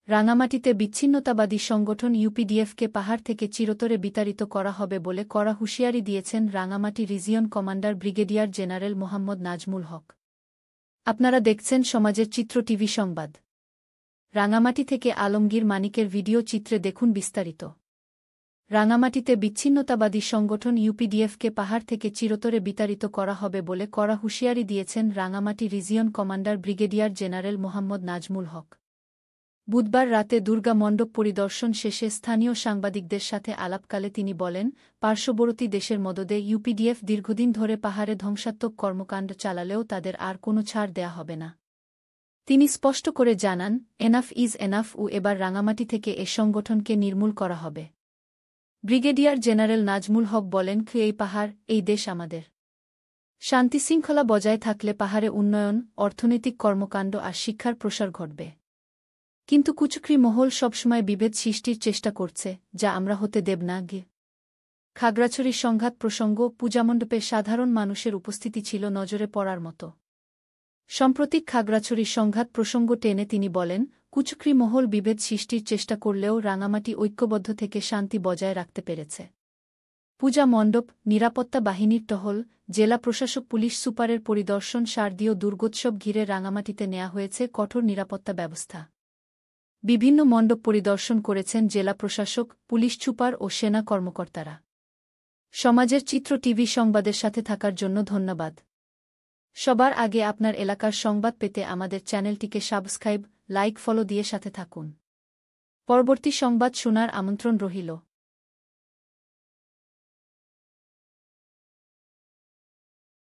রাঙামাটিতে বিচ্ছিন্নতাবাদী সংগঠন ইউপিডিএফকে পাহাড় থেকে চিরতরে বিতাড়িত করা হবে বলে কড়া হুঁশিয়ারি দিয়েছেন Rangamati region commander brigadier general Mohammad Nazmul Haque. আপনারা দেখছেন সমাজের চিত্র টিভি সংবাদ। রাঙামাটি থেকে আলমগীর মানিকের ভিডিও চিত্রে দেখুন বিস্তারিত। রাঙামাটিতে বিচ্ছিন্নতাবাদী সংগঠন ইউপিডিএফকে পাহাড় থেকে চিরতরে বিতাড়িত করা হবে বলে কড়া হুঁশিয়ারি দিয়েছেন Rangamati region commander brigadier general Mohammad Nazmul Haque. বুধবার রাতে দুর্গা মণ্ডপ পরিদর্শন শেষে স্থানীয় সাংবাদিকদের সাথে আলাপকালে তিনি বলেন, পার্শ্ববর্তী দেশের মদদে ইউপিডিএফ দীর্ঘদিন ধরে পাহাড়ে ধ্বংসাত্মক কর্মকাণ্ড চালালেও তাদের আর কোনো ছাড় দেয়া হবে না। তিনি স্পষ্ট করে জানান, এনাফ ইজ এনাফ ও এবার রাঙামাটি থেকে এ সংগঠনকে নির্মূল করা হবে। ব্রিগেডিয়ার জেনারেল নাজমুল হক বলেন, এই পাহাড়, এই দেশ আমাদের। শান্তিশৃঙ্খলা বজায় থাকলে পাহাড়ে উন্নয়ন, অর্থনৈতিক কর্মকাণ্ড আর শিক্ষার প্রসার ঘটবে। কিন্তু কুচক্রী মহল সবসময় বিভেদ সৃষ্টির চেষ্টা করছে, যা আমরা হতে দেব না। খাগড়াছড়ির সংঘাত প্রসঙ্গ, পূজামণ্ডপে সাধারণ মানুষের উপস্থিতি ছিল নজরে পড়ার মতো। সাম্প্রতিক খাগড়াছড়ির সংঘাত প্রসঙ্গ টেনে তিনি বলেন, কুচক্রী মহল বিভেদ সৃষ্টির চেষ্টা করলেও রাঙামাটি ঐক্যবদ্ধ থেকে শান্তি বজায় রাখতে পেরেছে। পূজা মণ্ডপ, নিরাপত্তা বাহিনীর টহল, জেলা প্রশাসক, পুলিশ সুপারের পরিদর্শন, শারদীয় দুর্গোৎসব ঘিরে রাঙামাটিতে নেওয়া হয়েছে কঠোর নিরাপত্তা ব্যবস্থা। বিভিন্ন মণ্ডপ পরিদর্শন করেছেন জেলা প্রশাসক, পুলিশ সুপার ও সেনা কর্মকর্তারা। সমাজের চিত্র টিভি সংবাদের সাথে থাকার জন্য ধন্যবাদ। সবার আগে আপনার এলাকার সংবাদ পেতে আমাদের চ্যানেলটিকে সাবস্ক্রাইব, লাইক, ফলো দিয়ে সাথে থাকুন। পরবর্তী সংবাদ শোনার আমন্ত্রণ রহিল।